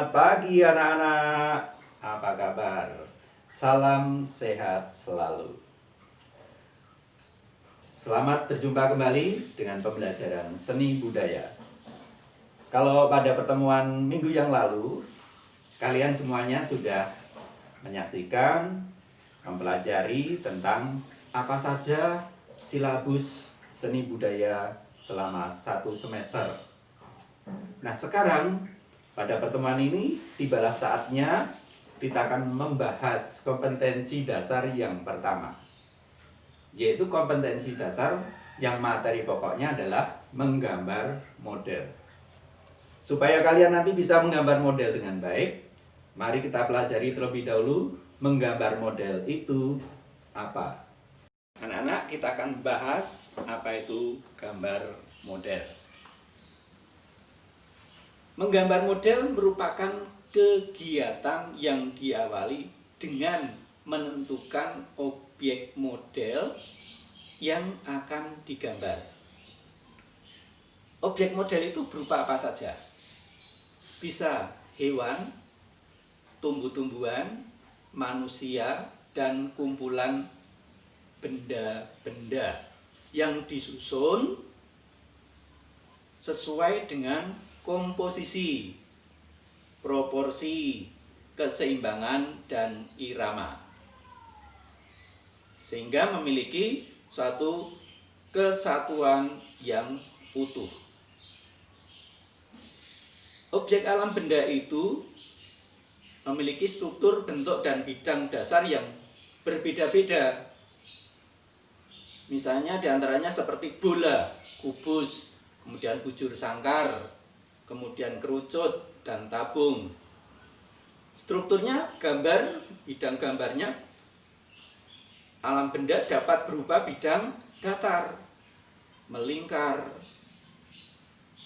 Selamat pagi anak-anak. Apa kabar? Salam sehat selalu. Selamat berjumpa kembali dengan pembelajaran seni budaya. Kalau pada pertemuan minggu yang lalu, kalian semuanya sudah menyaksikan, mempelajari tentang apa saja silabus seni budaya selama 1 semester. Nah, sekarang pada pertemuan ini tibalah saatnya kita akan membahas kompetensi dasar yang pertama, yaitu kompetensi dasar yang materi pokoknya adalah menggambar model. Supaya kalian nanti bisa menggambar model dengan baik, mari kita pelajari terlebih dahulu menggambar model itu apa. Anak-anak, kita akan bahas apa itu gambar model. Menggambar model merupakan kegiatan yang diawali dengan menentukan objek model yang akan digambar. Objek model itu berupa apa saja? Bisa hewan, tumbuh-tumbuhan, manusia, dan kumpulan benda-benda yang disusun sesuai dengan komposisi, proporsi, keseimbangan, dan irama, sehingga memiliki suatu kesatuan yang utuh. Objek alam benda itu memiliki struktur, bentuk, dan bidang dasar yang berbeda-beda. Misalnya diantaranya seperti bola, kubus, kemudian bujur sangkar, kemudian kerucut, dan tabung. Strukturnya gambar, bidang gambarnya alam benda dapat berupa bidang datar, melingkar,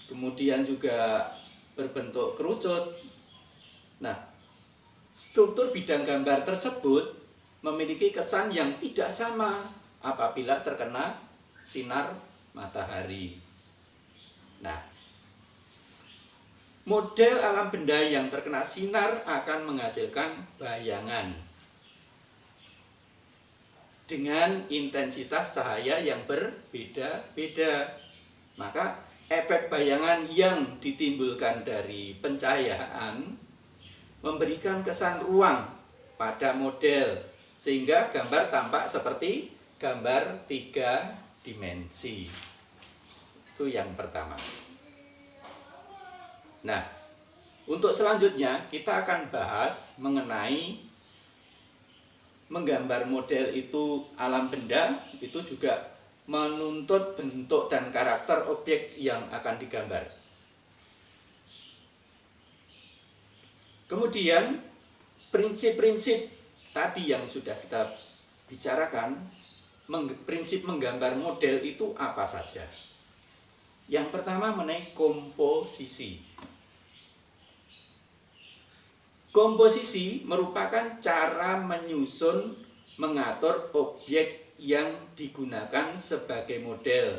kemudian juga berbentuk kerucut. Nah, struktur bidang gambar tersebut memiliki kesan yang tidak sama apabila terkena sinar matahari. Nah, model alam benda yang terkena sinar akan menghasilkan bayangan dengan intensitas cahaya yang berbeda-beda. Maka efek bayangan yang ditimbulkan dari pencahayaan memberikan kesan ruang pada model, sehingga gambar tampak seperti gambar 3 dimensi. Itu yang pertama. Nah, untuk selanjutnya kita akan bahas mengenai menggambar model itu alam benda, itu juga menuntut bentuk dan karakter objek yang akan digambar. Kemudian prinsip-prinsip tadi yang sudah kita bicarakan, prinsip menggambar model itu apa saja? Yang pertama mengenai komposisi. Komposisi merupakan cara menyusun, mengatur objek yang digunakan sebagai model,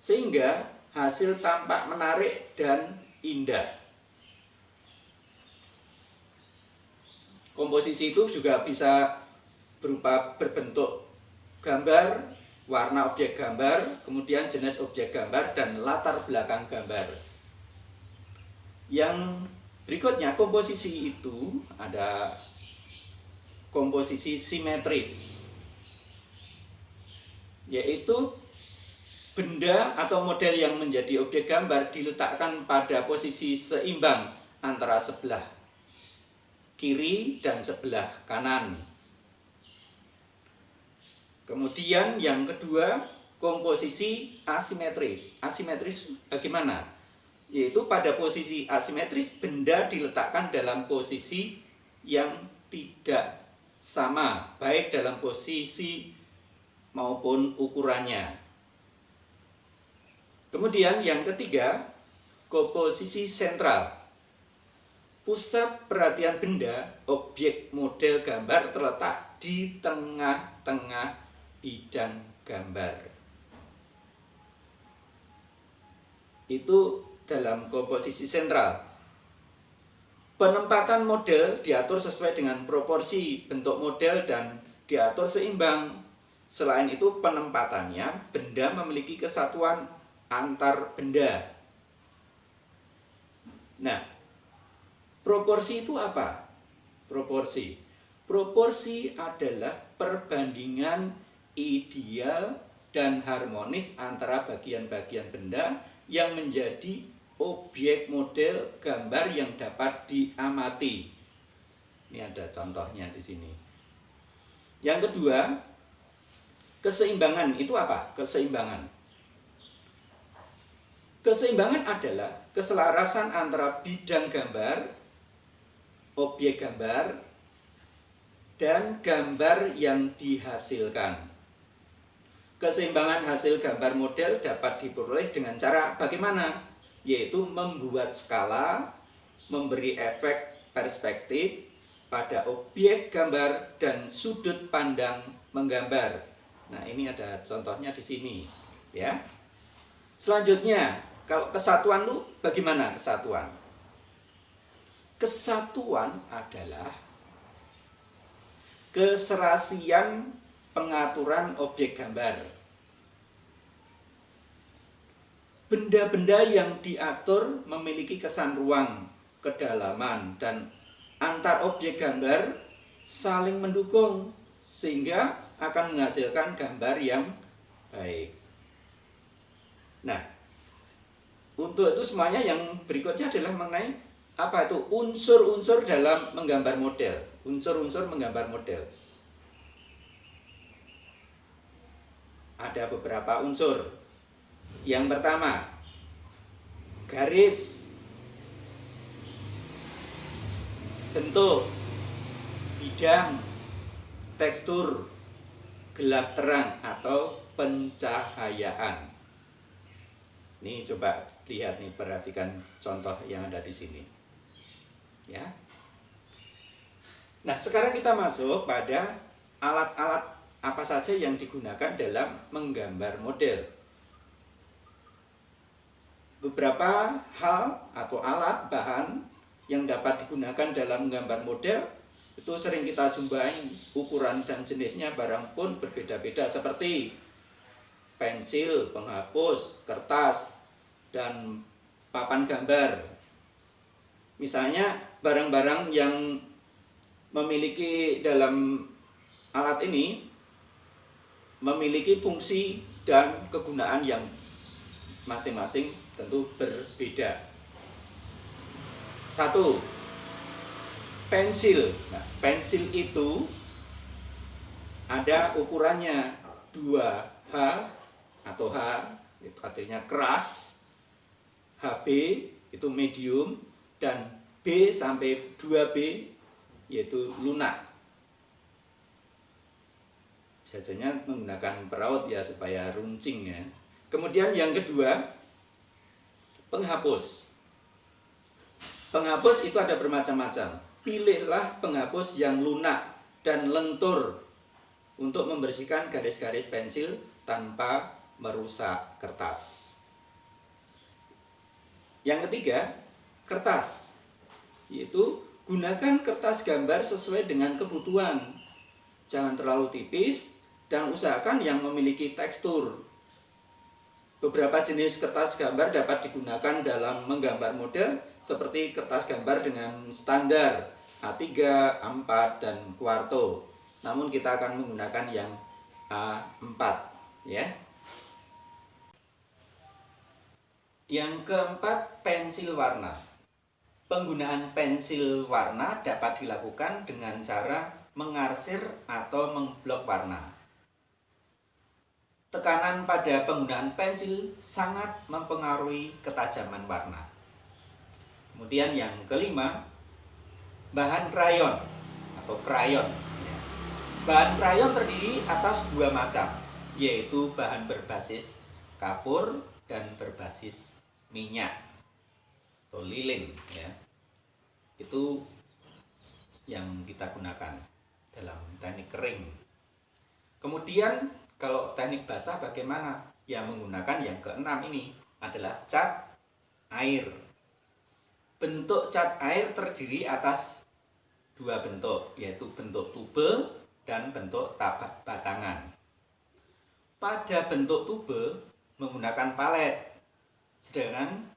sehingga hasil tampak menarik dan indah. Komposisi itu juga bisa berupa berbentuk gambar, warna objek gambar, kemudian jenis objek gambar, dan latar belakang gambar. Yang berikutnya, komposisi itu ada komposisi simetris, yaitu benda atau model yang menjadi objek gambar diletakkan pada posisi seimbang antara sebelah kiri dan sebelah kanan. Kemudian yang kedua, komposisi asimetris. Asimetris bagaimana? Yaitu pada posisi asimetris benda diletakkan dalam posisi yang tidak sama, baik dalam posisi maupun ukurannya. Kemudian yang ketiga, komposisi sentral. Pusat perhatian benda, objek model gambar terletak di tengah-tengah bidang gambar. Itu dalam komposisi sentral. Penempatan model diatur sesuai dengan proporsi bentuk model dan diatur seimbang. Selain itu penempatannya, benda memiliki kesatuan antar benda. Nah, proporsi itu apa? Proporsi adalah perbandingan ideal dan harmonis antara bagian-bagian benda yang menjadi objek model gambar yang dapat diamati. Ini ada contohnya di sini. Yang kedua, keseimbangan itu apa? Keseimbangan adalah keselarasan antara bidang gambar, objek gambar, dan gambar yang dihasilkan. Keseimbangan hasil gambar model dapat diperoleh dengan cara bagaimana? Yaitu membuat skala, memberi efek perspektif pada objek gambar dan sudut pandang menggambar. Nah, ini ada contohnya di sini, ya. Selanjutnya, kalau kesatuan itu bagaimana kesatuan? Kesatuan adalah keserasian pengaturan objek gambar. Benda-benda yang diatur memiliki kesan ruang, kedalaman, dan antar objek gambar saling mendukung sehingga akan menghasilkan gambar yang baik. Nah, untuk itu semuanya yang berikutnya adalah mengenai apa itu unsur-unsur dalam menggambar model. Unsur-unsur menggambar model. Ada beberapa unsur. Yang pertama, garis, bentuk, bidang, tekstur, gelap terang atau pencahayaan. Ini coba lihat nih, perhatikan contoh yang ada di sini. Ya. Nah, sekarang kita masuk pada alat-alat apa saja yang digunakan dalam menggambar model. Beberapa hal atau alat bahan yang dapat digunakan dalam menggambar model itu sering kita jumpai, ukuran dan jenisnya barang pun berbeda-beda, seperti pensil, penghapus, kertas, dan papan gambar. Misalnya barang-barang yang memiliki dalam alat ini memiliki fungsi dan kegunaan yang masing-masing tentu berbeda. Satu, pensil. Nah, pensil itu ada ukurannya 2H atau H itu artinya keras, HB itu medium, dan B sampai 2B yaitu lunak. Biasanya menggunakan peraut ya supaya runcing ya. Kemudian yang kedua, penghapus. Penghapus itu ada bermacam-macam. Pilihlah penghapus yang lunak dan lentur untuk membersihkan garis-garis pensil tanpa merusak kertas. Yang ketiga, kertas. Yaitu gunakan kertas gambar sesuai dengan kebutuhan. Jangan terlalu tipis dan usahakan yang memiliki tekstur. Beberapa jenis kertas gambar dapat digunakan dalam menggambar model seperti kertas gambar dengan standar A3, A4, dan kuarto. Namun kita akan menggunakan yang A4 ya. Yang keempat, pensil warna. Penggunaan pensil warna dapat dilakukan dengan cara mengarsir atau mengblok warna. Tekanan pada penggunaan pensil sangat mempengaruhi ketajaman warna. Kemudian yang kelima, bahan krayon atau krayon. Bahan krayon terdiri atas 2 macam, yaitu bahan berbasis kapur dan berbasis minyak atau lilin ya. Itu yang kita gunakan dalam teknik kering. Kemudian kalau teknik basah bagaimana? Ya menggunakan yang keenam ini adalah cat air. bentuk cat air terdiri atas dua bentuk, yaitu bentuk tube dan bentuk tabak batangan. Pada bentuk tube menggunakan palet, sedangkan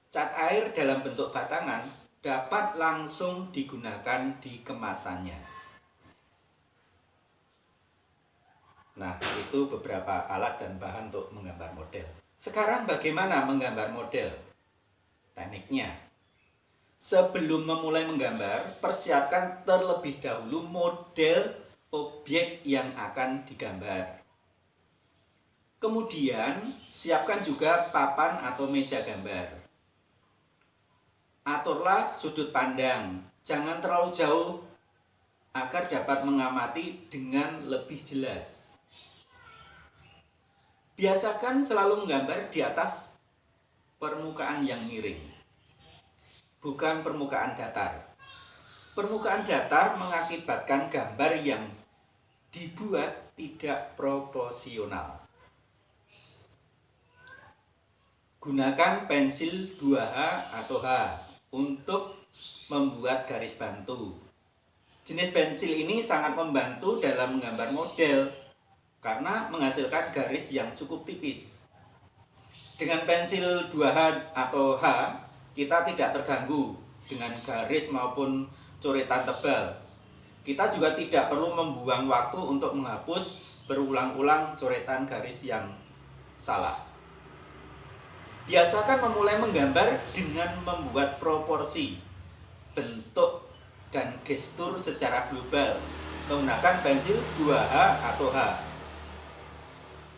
cat air dalam bentuk batangan dapat langsung digunakan di kemasannya. Nah, itu beberapa alat dan bahan untuk menggambar model. Sekarang bagaimana menggambar model? Tekniknya. Sebelum memulai menggambar, persiapkan terlebih dahulu model objek yang akan digambar. Kemudian, siapkan juga papan atau meja gambar. Aturlah sudut pandang, jangan terlalu jauh agar dapat mengamati dengan lebih jelas. Biasakan selalu menggambar di atas permukaan yang miring, bukan permukaan datar. Permukaan datar mengakibatkan gambar yang dibuat tidak proporsional. Gunakan pensil 2H atau H untuk membuat garis bantu. Jenis pensil ini sangat membantu dalam menggambar model karena menghasilkan garis yang cukup tipis. Dengan pensil 2H atau H, kita tidak terganggu dengan garis maupun coretan tebal. Kita juga tidak perlu membuang waktu untuk menghapus berulang-ulang coretan garis yang salah. Biasakan memulai menggambar dengan membuat proporsi, bentuk, dan gestur secara global menggunakan pensil 2H atau H.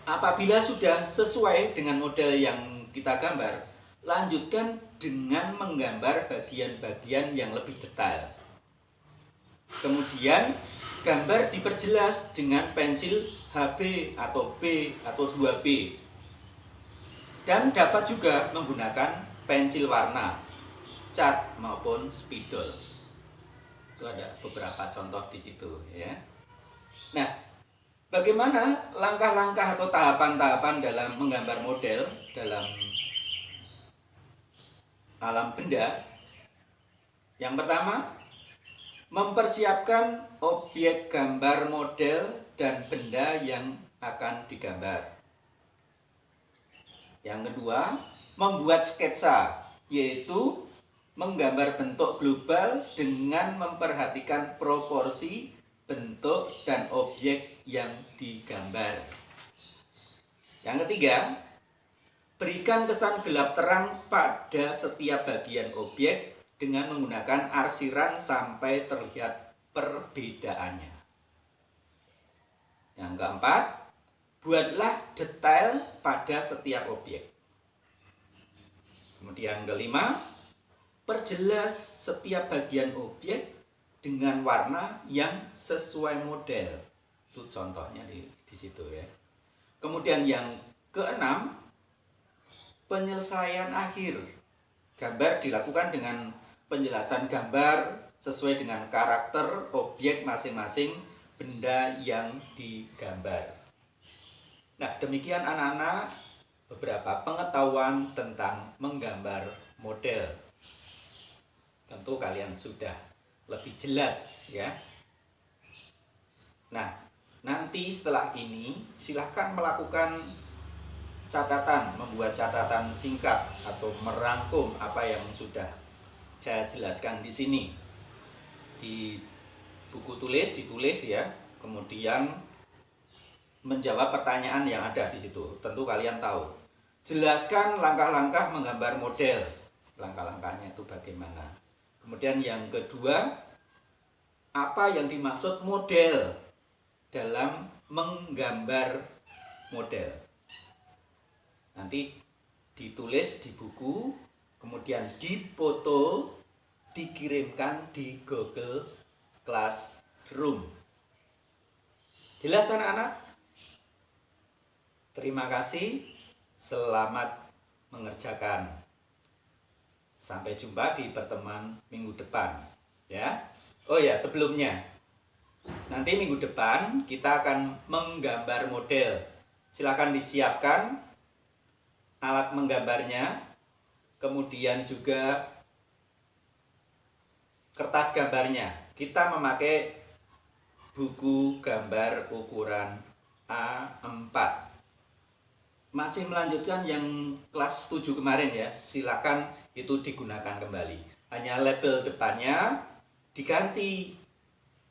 Apabila sudah sesuai dengan model yang kita gambar, lanjutkan dengan menggambar bagian-bagian yang lebih detail. Kemudian, gambar diperjelas dengan pensil HB atau B atau 2B. Dan dapat juga menggunakan pensil warna, cat maupun spidol. Itu ada beberapa contoh di situ ya. Nah, bagaimana langkah-langkah atau tahapan-tahapan dalam menggambar model dalam alam benda? Yang pertama, mempersiapkan objek gambar model dan benda yang akan digambar. Yang kedua, membuat sketsa, yaitu menggambar bentuk global dengan memperhatikan proporsi, bentuk, dan objek yang digambar. Yang ketiga, berikan kesan gelap terang pada setiap bagian objek dengan menggunakan arsiran sampai terlihat perbedaannya. Yang keempat, buatlah detail pada setiap objek. Kemudian kelima, perjelas setiap bagian objek dengan warna yang sesuai model. Itu contohnya di situ ya. Kemudian yang keenam, penyelesaian akhir. Gambar dilakukan dengan penjelasan gambar sesuai dengan karakter objek masing-masing benda yang digambar. Nah, demikian anak-anak beberapa pengetahuan tentang menggambar model. Tentu kalian sudah lebih jelas ya. Nah, nanti setelah ini silahkan melakukan catatan, membuat catatan singkat atau merangkum apa yang sudah saya jelaskan di sini. Di buku tulis ditulis ya, kemudian menjawab pertanyaan yang ada di situ. Tentu kalian tahu. Jelaskan langkah-langkah menggambar model. Langkah-langkahnya itu bagaimana. Kemudian yang kedua, apa yang dimaksud model dalam menggambar model. Nanti ditulis di buku, kemudian dipoto, dikirimkan di Google Classroom. Jelas anak-anak? Terima kasih, selamat mengerjakan. Sampai jumpa di pertemuan minggu depan ya. Oh ya, sebelumnya nanti minggu depan kita akan menggambar model. Silakan disiapkan alat menggambarnya, kemudian juga kertas gambarnya. Kita memakai buku gambar ukuran A4. Masih melanjutkan yang kelas 7 kemarin ya, silakan itu digunakan kembali. Hanya label depannya diganti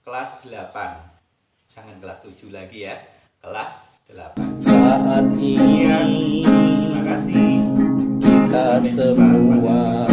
kelas 8. Jangan kelas 7 lagi ya, kelas 8. Saat ini Terima kasih. kita semua